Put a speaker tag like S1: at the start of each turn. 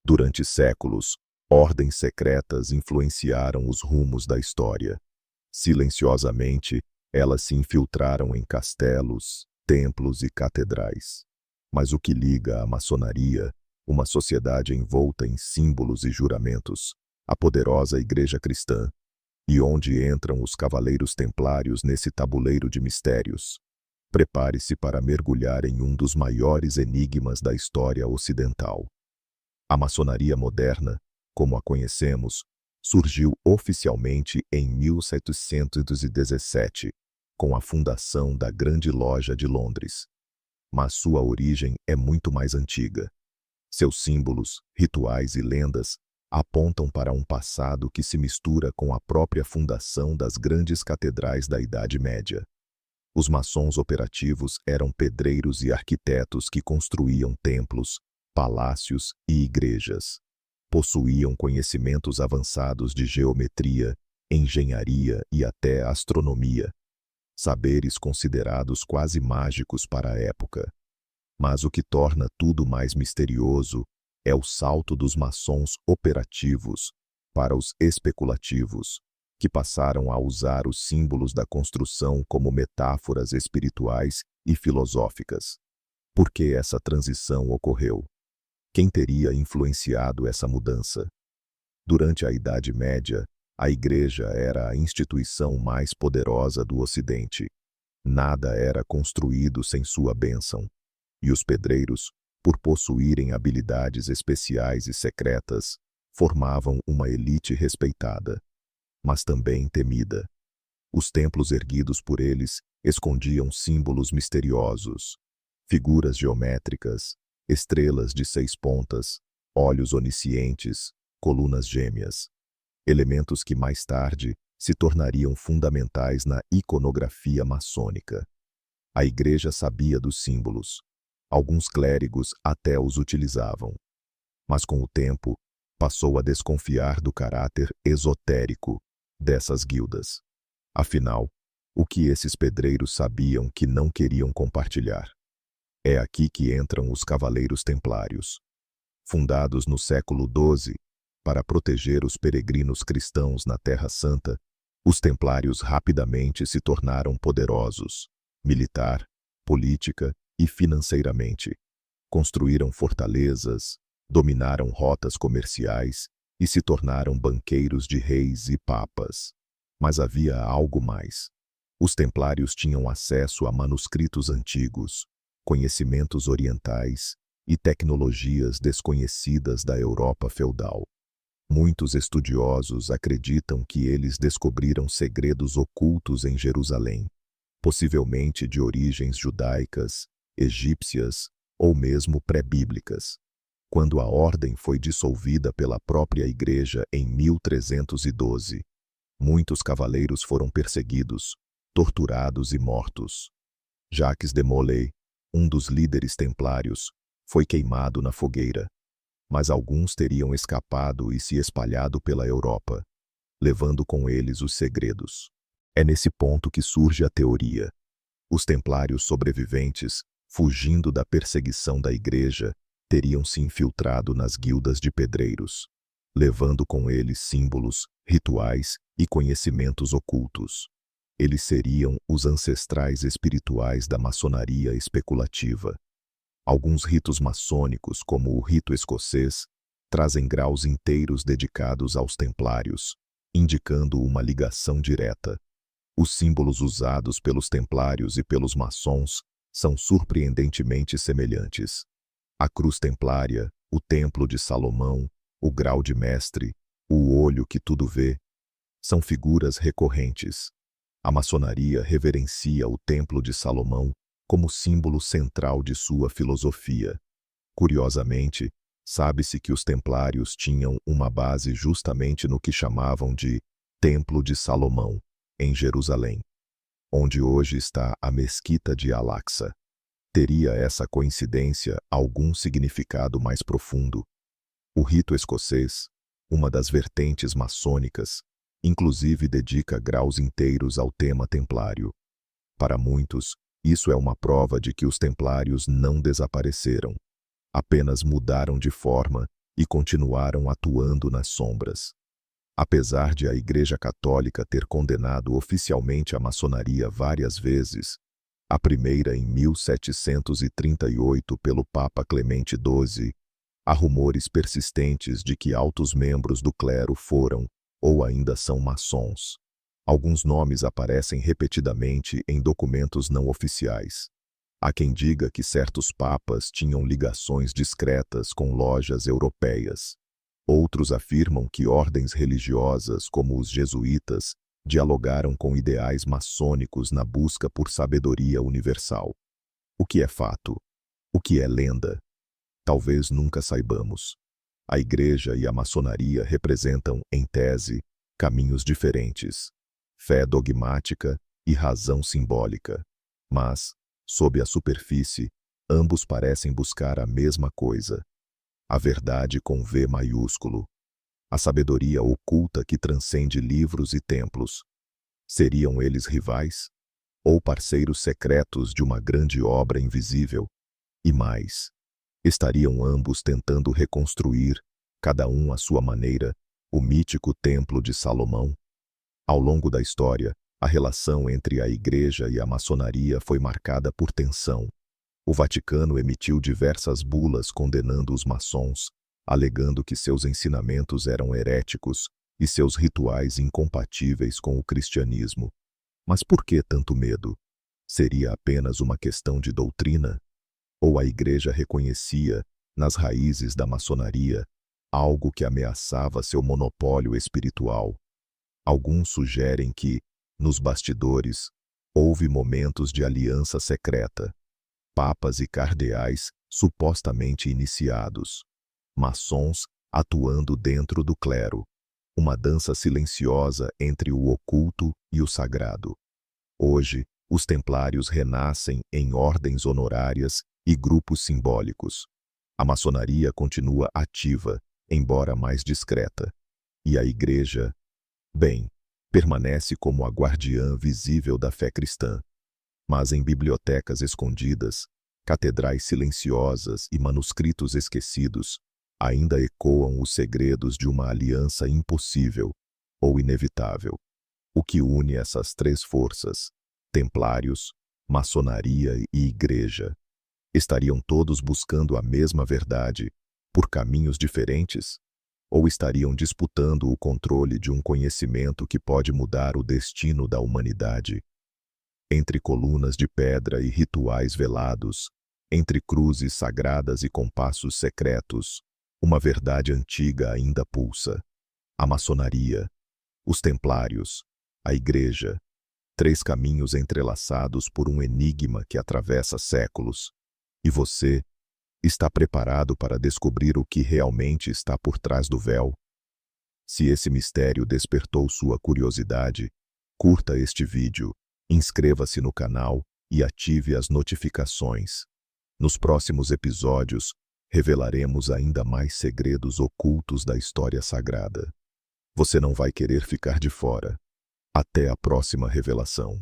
S1: Durante séculos, ordens secretas influenciaram os rumos da história. Silenciosamente, elas se infiltraram em castelos, templos e catedrais. Mas o que liga a maçonaria, uma sociedade envolta em símbolos e juramentos, à poderosa Igreja Cristã, e onde entram os cavaleiros templários nesse tabuleiro de mistérios? Prepare-se para mergulhar em um dos maiores enigmas da história ocidental. A maçonaria moderna, como a conhecemos, surgiu oficialmente em 1717, com a fundação da Grande Loja de Londres. Mas sua origem é muito mais antiga. Seus símbolos, rituais e lendas apontam para um passado que se mistura com a própria fundação das grandes catedrais da Idade Média. Os maçons operativos eram pedreiros e arquitetos que construíam templos, palácios e igrejas. Possuíam conhecimentos avançados de geometria, engenharia e até astronomia. Saberes considerados quase mágicos para a época. Mas o que torna tudo mais misterioso é o salto dos maçons operativos para os especulativos, que passaram a usar os símbolos da construção como metáforas espirituais e filosóficas. Por que essa transição ocorreu? Quem teria influenciado essa mudança? Durante a Idade Média, a Igreja era a instituição mais poderosa do Ocidente. Nada era construído sem sua bênção. E os pedreiros, por possuírem habilidades especiais e secretas, formavam uma elite respeitada, mas também temida. Os templos erguidos por eles escondiam símbolos misteriosos, figuras geométricas, estrelas de 6 pontas, olhos oniscientes, colunas gêmeas. Elementos que mais tarde se tornariam fundamentais na iconografia maçônica. A Igreja sabia dos símbolos. Alguns clérigos até os utilizavam. Mas com o tempo, passou a desconfiar do caráter esotérico dessas guildas. Afinal, o que esses pedreiros sabiam que não queriam compartilhar? É aqui que entram os Cavaleiros Templários. Fundados no século XII, para proteger os peregrinos cristãos na Terra Santa, os Templários rapidamente se tornaram poderosos, militar, política e financeiramente. Construíram fortalezas, dominaram rotas comerciais e se tornaram banqueiros de reis e papas. Mas havia algo mais. Os Templários tinham acesso a manuscritos antigos, conhecimentos orientais e tecnologias desconhecidas da Europa feudal. Muitos estudiosos acreditam que eles descobriram segredos ocultos em Jerusalém, possivelmente de origens judaicas, egípcias ou mesmo pré-bíblicas. Quando a ordem foi dissolvida pela própria Igreja em 1312, muitos cavaleiros foram perseguidos, torturados e mortos. Jacques de Molay, um dos líderes templários, foi queimado na fogueira, mas alguns teriam escapado e se espalhado pela Europa, levando com eles os segredos. É nesse ponto que surge a teoria. Os templários sobreviventes, fugindo da perseguição da Igreja, teriam se infiltrado nas guildas de pedreiros, levando com eles símbolos, rituais e conhecimentos ocultos. Eles seriam os ancestrais espirituais da maçonaria especulativa. Alguns ritos maçônicos, como o rito escocês, trazem graus inteiros dedicados aos templários, indicando uma ligação direta. Os símbolos usados pelos templários e pelos maçons são surpreendentemente semelhantes. A cruz templária, o templo de Salomão, o grau de mestre, o olho que tudo vê, são figuras recorrentes. A maçonaria reverencia o Templo de Salomão como símbolo central de sua filosofia. Curiosamente, sabe-se que os templários tinham uma base justamente no que chamavam de Templo de Salomão, em Jerusalém, onde hoje está a Mesquita de Al-Aqsa. Teria essa coincidência algum significado mais profundo? O rito escocês, uma das vertentes maçônicas, inclusive dedica graus inteiros ao tema templário. Para muitos, isso é uma prova de que os templários não desapareceram, apenas mudaram de forma e continuaram atuando nas sombras. Apesar de a Igreja Católica ter condenado oficialmente a maçonaria várias vezes, a primeira em 1738 pelo Papa Clemente XII, há rumores persistentes de que altos membros do clero foram, ou ainda são maçons. Alguns nomes aparecem repetidamente em documentos não oficiais. Há quem diga que certos papas tinham ligações discretas com lojas europeias. Outros afirmam que ordens religiosas, como os jesuítas, dialogaram com ideais maçônicos na busca por sabedoria universal. O que é fato? O que é lenda? Talvez nunca saibamos. A Igreja e a maçonaria representam, em tese, caminhos diferentes, fé dogmática e razão simbólica. Mas, sob a superfície, ambos parecem buscar a mesma coisa: a verdade com V maiúsculo, a sabedoria oculta que transcende livros e templos. Seriam eles rivais? Ou parceiros secretos de uma grande obra invisível? E mais, estariam ambos tentando reconstruir, cada um à sua maneira, o mítico Templo de Salomão? Ao longo da história, a relação entre a Igreja e a maçonaria foi marcada por tensão. O Vaticano emitiu diversas bulas condenando os maçons, alegando que seus ensinamentos eram heréticos e seus rituais incompatíveis com o cristianismo. Mas por que tanto medo? Seria apenas uma questão de doutrina? Ou a Igreja reconhecia, nas raízes da maçonaria, algo que ameaçava seu monopólio espiritual? Alguns sugerem que, nos bastidores, houve momentos de aliança secreta. Papas e cardeais supostamente iniciados. Maçons atuando dentro do clero. Uma dança silenciosa entre o oculto e o sagrado. Hoje, os templários renascem em ordens honorárias e grupos simbólicos. A maçonaria continua ativa, embora mais discreta. E a Igreja, bem, permanece como a guardiã visível da fé cristã. Mas em bibliotecas escondidas, catedrais silenciosas e manuscritos esquecidos, ainda ecoam os segredos de uma aliança impossível ou inevitável. O que une essas três forças, templários, maçonaria e Igreja? Estariam todos buscando a mesma verdade, por caminhos diferentes? Ou estariam disputando o controle de um conhecimento que pode mudar o destino da humanidade? Entre colunas de pedra e rituais velados, entre cruzes sagradas e compassos secretos, uma verdade antiga ainda pulsa. A maçonaria, os templários, a Igreja, três caminhos entrelaçados por um enigma que atravessa séculos. E você, está preparado para descobrir o que realmente está por trás do véu? Se esse mistério despertou sua curiosidade, curta este vídeo, inscreva-se no canal e ative as notificações. Nos próximos episódios, revelaremos ainda mais segredos ocultos da história sagrada. Você não vai querer ficar de fora. Até a próxima revelação.